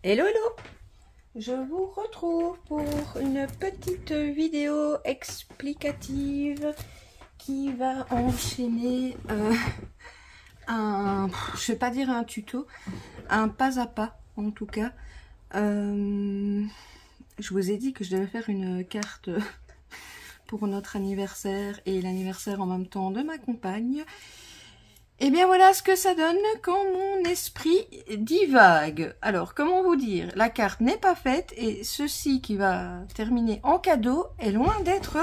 Hello, hello! Je vous retrouve pour une petite vidéo explicative qui va enchaîner je vais pas dire un tuto, un pas à pas en tout cas. Je vous ai dit que je devais faire une carte pour notre anniversaire et l'anniversaire en même temps de ma compagne. Et bien voilà ce que ça donne quand mon esprit divague. Alors comment vous dire, la carte n'est pas faite et ceci qui va terminer en cadeau est loin d'être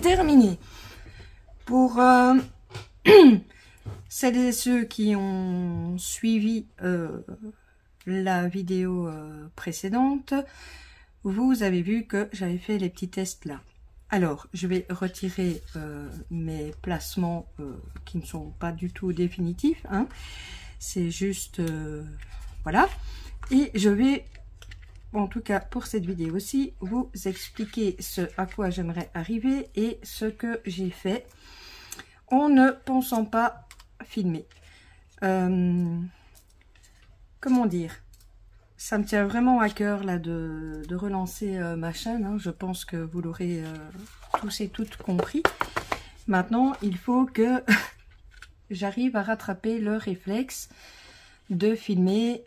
terminé. Pour celles et ceux qui ont suivi la vidéo précédente, vous avez vu que j'avais fait les petits tests là. Alors, je vais retirer mes placements qui ne sont pas du tout définitifs, hein. C'est juste, voilà. Et je vais, en tout cas pour cette vidéo-ci, vous expliquer ce à quoi j'aimerais arriver et ce que j'ai fait en ne pensant pas filmer. Comment dire ? Ça me tient vraiment à cœur là de relancer ma chaîne, hein. Je pense que vous l'aurez tous et toutes compris. Maintenant, il faut que j'arrive à rattraper le réflexe de filmer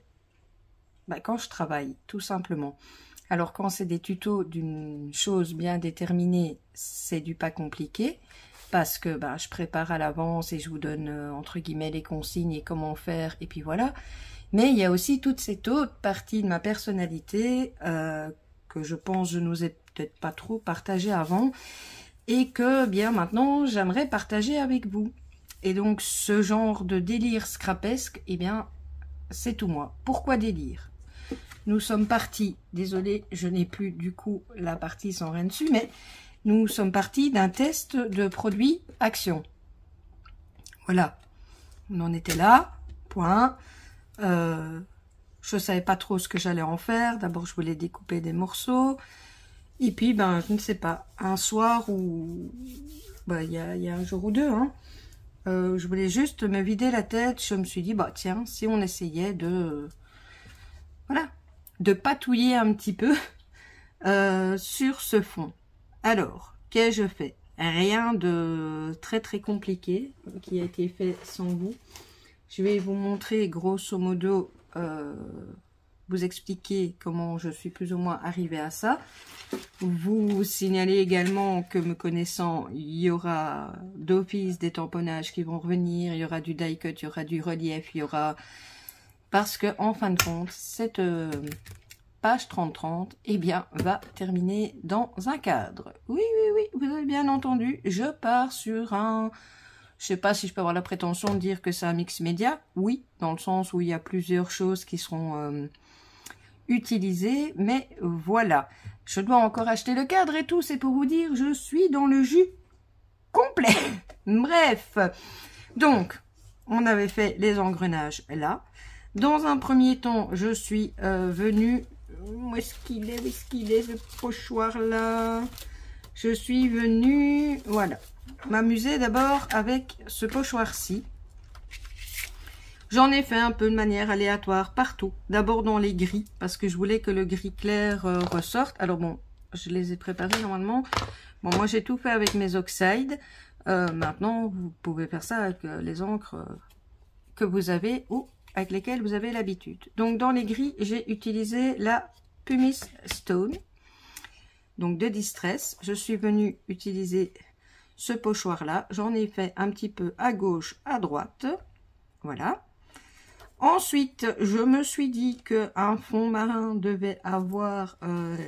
quand je travaille, tout simplement. Alors quand c'est des tutos d'une chose bien déterminée, c'est du pas compliqué, parce que je prépare à l'avance et je vous donne entre guillemets les consignes et comment faire, et puis voilà. Mais il y a aussi toute cette autre partie de ma personnalité que je pense je nous ai peut-être pas trop partagé avant et que bien maintenant j'aimerais partager avec vous. Et donc ce genre de délire scrapesque, eh bien c'est tout moi. Pourquoi délire? Nous sommes partis, désolé je n'ai plus du coup la partie sans rien dessus, mais nous sommes partis d'un test de produit Action. Voilà, on en était là, point. Je savais pas trop ce que j'allais en faire. D'abord je voulais découper des morceaux et puis je ne sais pas, un soir ou il y a un jour ou deux, hein, je voulais juste me vider la tête. Je me suis dit tiens, si on essayait de de patouiller un petit peu sur ce fond. Alors qu'ai-je fait? Rien de très très compliqué qui a été fait sans vous. Je vais vous montrer grosso modo, vous expliquer comment je suis plus ou moins arrivée à ça. Vous signaler également que me connaissant, il y aura d'office des tamponnages qui vont revenir, il y aura du die cut, il y aura du relief, il y aura... Parce que en fin de compte, cette page 30-30, eh bien, va terminer dans un cadre. Oui, oui, oui, vous avez bien entendu, je pars sur un... Je sais pas si je peux avoir la prétention de dire que c'est un mix média. Oui, dans le sens où il y a plusieurs choses qui seront utilisées. Mais voilà. Je dois encore acheter le cadre et tout. C'est pour vous dire, je suis dans le jus complet. Bref. Donc, on avait fait les engrenages là. Dans un premier temps, je suis venue... Où est-ce qu'il est? Où est-ce qu'il est, ce pochoir là? Je suis venue... Voilà. M'amuser d'abord avec ce pochoir-ci. J'en ai fait un peu de manière aléatoire partout. D'abord dans les gris, parce que je voulais que le gris clair ressorte. Alors bon, je les ai préparés normalement. Bon, moi j'ai tout fait avec mes oxydes. Maintenant, vous pouvez faire ça avec les encres que vous avez ou avec lesquelles vous avez l'habitude. Donc dans les gris, j'ai utilisé la Pumice Stone. Donc de Distress. Je suis venue utiliser... ce pochoir là, j'en ai fait un petit peu à gauche, à droite, voilà. Ensuite, je me suis dit que un fond marin devait avoir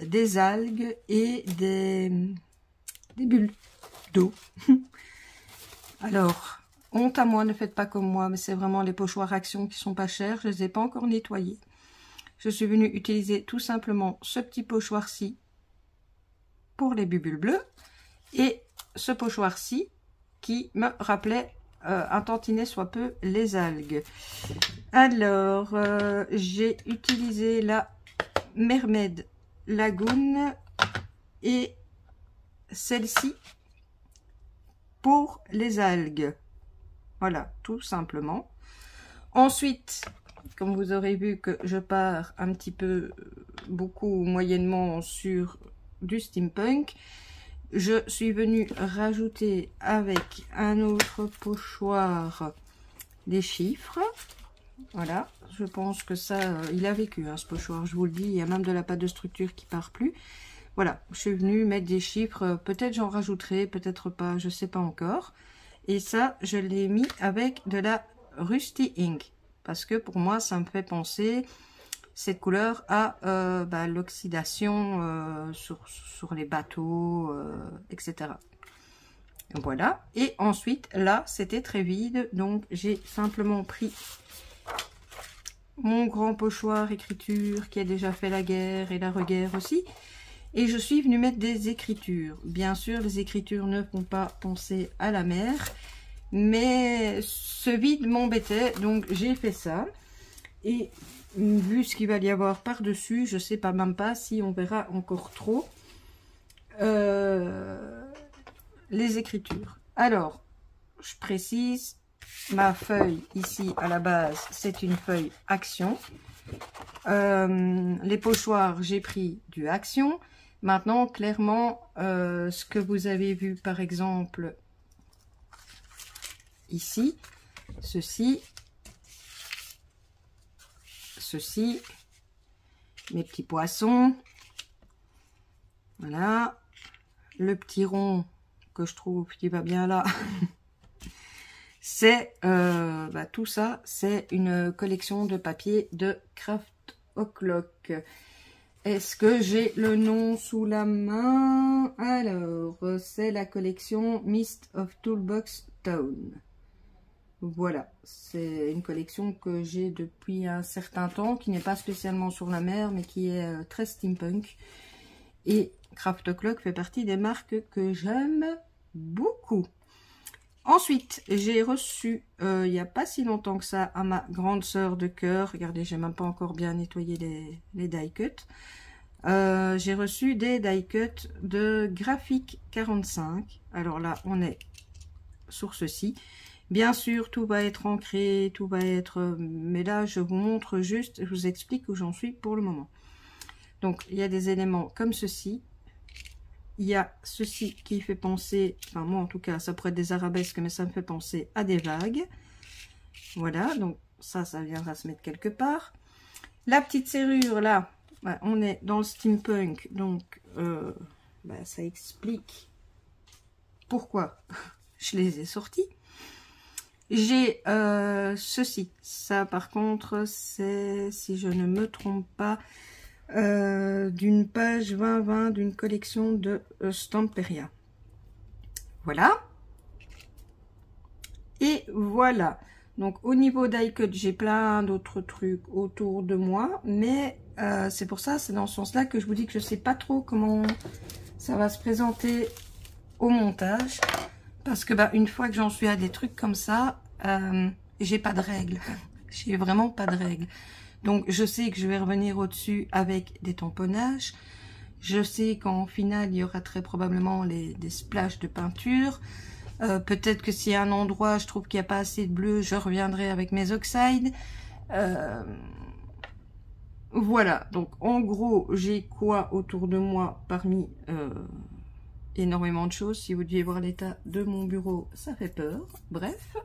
des algues et des bulles d'eau. Alors, honte à moi, ne faites pas comme moi, mais c'est vraiment les pochoirs Action qui sont pas chers, je les ai pas encore nettoyés. Je suis venue utiliser tout simplement ce petit pochoir-ci pour les bulles bleues et ce pochoir-ci qui me rappelait un tantinet soit peu les algues. Alors, j'ai utilisé la Mermaid Lagoon et celle-ci pour les algues. Voilà, tout simplement. Ensuite, comme vous aurez vu que je pars un petit peu, beaucoup moyennement sur du steampunk, je suis venue rajouter avec un autre pochoir des chiffres. Voilà, je pense que ça, il a vécu hein, ce pochoir, je vous le dis, il y a même de la pâte de structure qui part plus. Voilà, je suis venue mettre des chiffres, peut-être j'en rajouterai, peut-être pas, je sais pas encore. Et ça, je l'ai mis avec de la Rusty Ink, parce que pour moi, ça me fait penser, cette couleur, à l'oxydation sur les bateaux, etc. Voilà, et ensuite, là, c'était très vide, donc j'ai simplement pris mon grand pochoir écriture qui a déjà fait la guerre et la reguerre aussi. Et je suis venue mettre des écritures. Bien sûr, les écritures ne font pas penser à la mer. Mais ce vide m'embêtait, donc j'ai fait ça. Et vu ce qu'il va y avoir par-dessus, je ne sais pas même pas si on verra encore trop les écritures. Alors, je précise, ma feuille ici à la base, c'est une feuille Action. Les pochoirs, j'ai pris du Action. Maintenant, clairement, ce que vous avez vu, par exemple, ici, ceci, mes petits poissons, voilà, le petit rond que je trouve qui va bien là, c'est, tout ça, c'est une collection de papier de Craft O'Clock. Est-ce que j'ai le nom sous la main? Alors, c'est la collection Mist of Toolbox Town. Voilà, c'est une collection que j'ai depuis un certain temps, qui n'est pas spécialement sur la mer, mais qui est très steampunk. Et Craft O'Clock fait partie des marques que j'aime beaucoup. Ensuite, j'ai reçu, il n'y a pas si longtemps que ça, à ma grande sœur de cœur. Regardez, j'ai même pas encore bien nettoyé les die cuts. J'ai reçu des die cuts de Graphic 45. Alors là, on est sur ceci. Bien sûr, tout va être ancré, tout va être... Mais là, je vous montre juste, je vous explique où j'en suis pour le moment. Donc, il y a des éléments comme ceci. Il y a ceci qui fait penser, enfin moi en tout cas, ça pourrait être des arabesques, mais ça me fait penser à des vagues. Voilà, donc ça viendra se mettre quelque part. La petite serrure là, on est dans le steampunk, donc ça explique pourquoi je les ai sortis. J'ai ceci, ça par contre c'est, si je ne me trompe pas, d'une page 2020 d'une collection de Stamperia. Voilà. Et voilà. Donc au niveau die cut, j'ai plein d'autres trucs autour de moi, mais c'est pour ça, c'est dans ce sens-là que je vous dis que je sais pas trop comment ça va se présenter au montage, parce que une fois que j'en suis à des trucs comme ça, j'ai pas de règles. J'ai vraiment pas de règles. Donc, je sais que je vais revenir au-dessus avec des tamponnages. Je sais qu'en finale, il y aura très probablement des splashes de peinture. Peut-être que s'il y a un endroit, je trouve qu'il n'y a pas assez de bleu, je reviendrai avec mes oxydes. Voilà. Donc, en gros, j'ai quoi autour de moi parmi énormément de choses. Si vous deviez voir l'état de mon bureau, ça fait peur. Bref.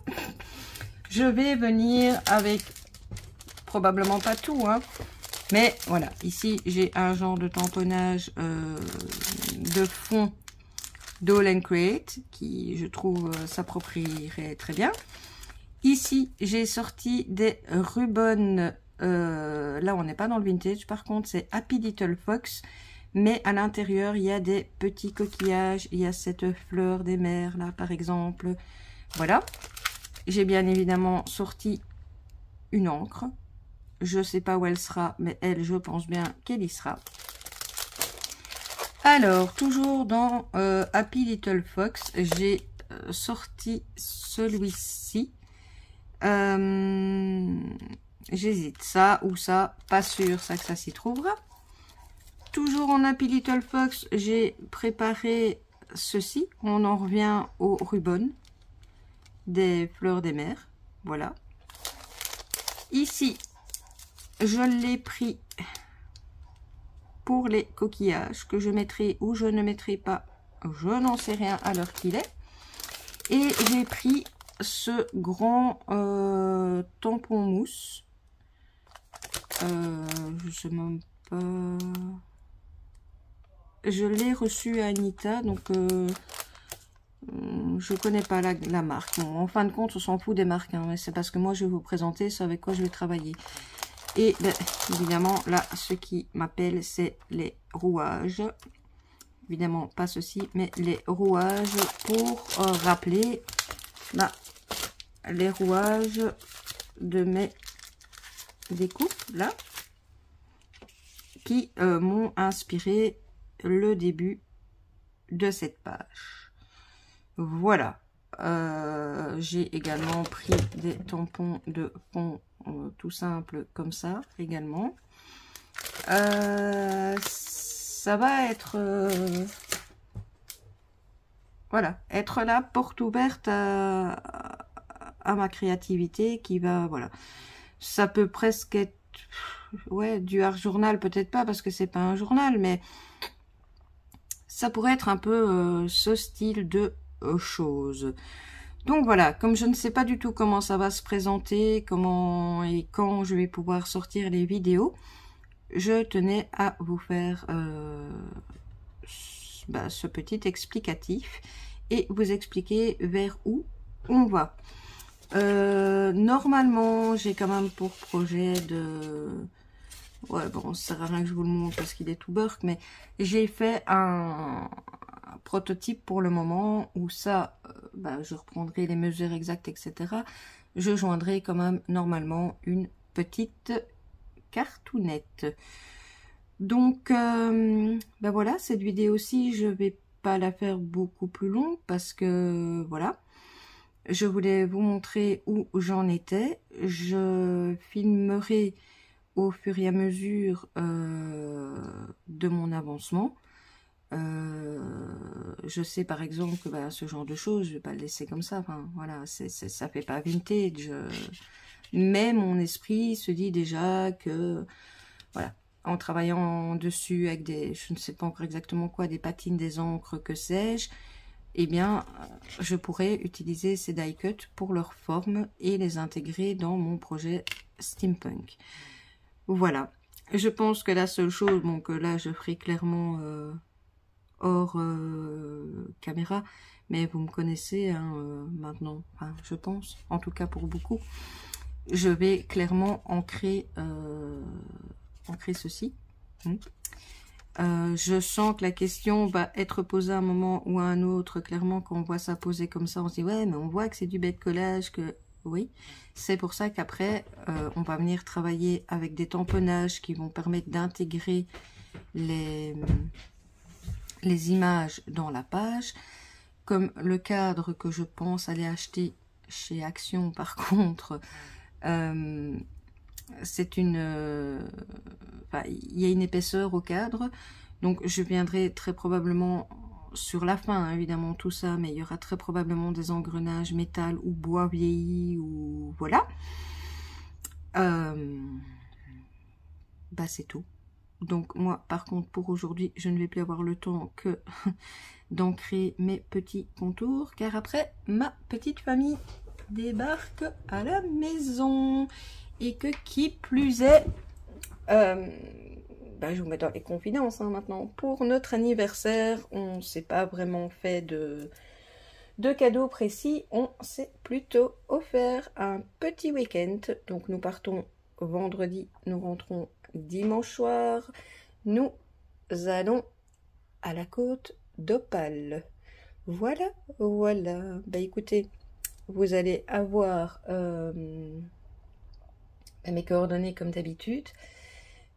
Je vais venir avec... probablement pas tout, hein. Mais voilà, ici j'ai un genre de tamponnage de fond d'All & Create qui je trouve s'approprierait très bien. Ici j'ai sorti des rubans, là on n'est pas dans le vintage, par contre c'est Happy Little Fox, mais à l'intérieur il y a des petits coquillages, il y a cette fleur des mers là par exemple. Voilà, j'ai bien évidemment sorti une encre. Je sais pas où elle sera, mais elle, je pense bien qu'elle y sera. Alors, toujours dans Happy Little Fox, j'ai sorti celui-ci. J'hésite, ça ou ça, pas sûr, ça que ça s'y trouvera. Toujours en Happy Little Fox, j'ai préparé ceci. On en revient au ruban des fleurs des mers. Voilà. Ici, je l'ai pris pour les coquillages que je mettrai ou je ne mettrai pas, je n'en sais rien à l'heure qu'il est. Et j'ai pris ce grand tampon mousse. Je sais même pas. Je l'ai reçu à Anita, donc je connais pas la marque. Bon, en fin de compte, on s'en fout des marques, hein, mais c'est parce que moi je vais vous présenter ce avec quoi je vais travailler. Et ben, évidemment, là, ce qui m'appelle, c'est les rouages. Évidemment, pas ceci, mais les rouages pour rappeler les rouages de mes découpes, là, qui m'ont inspiré le début de cette page. Voilà. J'ai également pris des tampons de fond tout simple comme ça également. Ça va être voilà, être la porte ouverte à ma créativité qui va, voilà. Ça peut presque être, ouais, du art journal, peut-être pas parce que c'est pas un journal, mais ça pourrait être un peu ce style de choses. Donc voilà, comme je ne sais pas du tout comment ça va se présenter, comment et quand je vais pouvoir sortir les vidéos, je tenais à vous faire ce petit explicatif et vous expliquer vers où on va. Normalement, j'ai quand même pour projet de... Ouais, bon, ça sert à rien que je vous le montre parce qu'il est tout burk, mais j'ai fait un prototype pour le moment où ça, je reprendrai les mesures exactes, etc. Je joindrai quand même normalement une petite cartoonette. Donc, voilà, cette vidéo-ci, je vais pas la faire beaucoup plus longue parce que, voilà, je voulais vous montrer où j'en étais. Je filmerai au fur et à mesure de mon avancement. Je sais par exemple que ce genre de choses, je vais pas le laisser comme ça. Enfin, voilà, ça fait pas vintage. Mais mon esprit se dit déjà que, voilà, en travaillant dessus avec des, je ne sais pas encore exactement quoi, des patines, des encres, que sais-je, eh bien, je pourrais utiliser ces die cuts pour leur forme et les intégrer dans mon projet steampunk. Voilà. Je pense que la seule chose, bon, que là, je ferai clairement hors caméra, mais vous me connaissez hein, maintenant, enfin, je pense, en tout cas pour beaucoup, je vais clairement ancrer ceci. Je sens que la question va être posée à un moment ou à un autre. Clairement, quand on voit ça posé comme ça, on se dit ouais, mais on voit que c'est du bête collage, que oui. C'est pour ça qu'après, on va venir travailler avec des tamponnages qui vont permettre d'intégrer les images dans la page. Comme le cadre que je pense aller acheter chez Action, par contre, c'est une... il y a une épaisseur au cadre, donc je viendrai très probablement sur la fin, hein, évidemment tout ça, mais il y aura très probablement des engrenages métal ou bois vieilli, ou voilà. C'est tout. Donc moi, par contre, pour aujourd'hui, je ne vais plus avoir le temps que d'ancrer mes petits contours, car après, ma petite famille débarque à la maison. Et que qui plus est, je vous mets dans les confidences hein, maintenant. Pour notre anniversaire, on ne s'est pas vraiment fait de cadeaux précis. On s'est plutôt offert un petit week-end. Donc nous partons vendredi, nous rentrons dimanche soir. Nous allons à la côte d'Opale. Voilà, voilà. Écoutez, vous allez avoir... mes coordonnées comme d'habitude.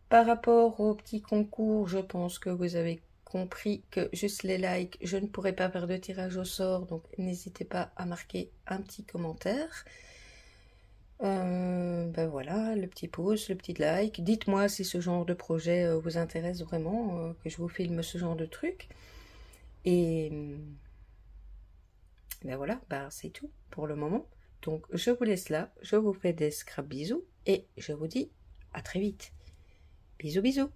Par rapport au petit concours, je pense que vous avez compris que juste les likes, je ne pourrais pas faire de tirage au sort, donc n'hésitez pas à marquer un petit commentaire. Voilà, le petit pouce, le petit like. Dites-moi si ce genre de projet vous intéresse vraiment, que je vous filme ce genre de truc. Et voilà, c'est tout pour le moment. Donc je vous laisse là, je vous fais des scrap bisous et je vous dis à très vite. Bisous bisous.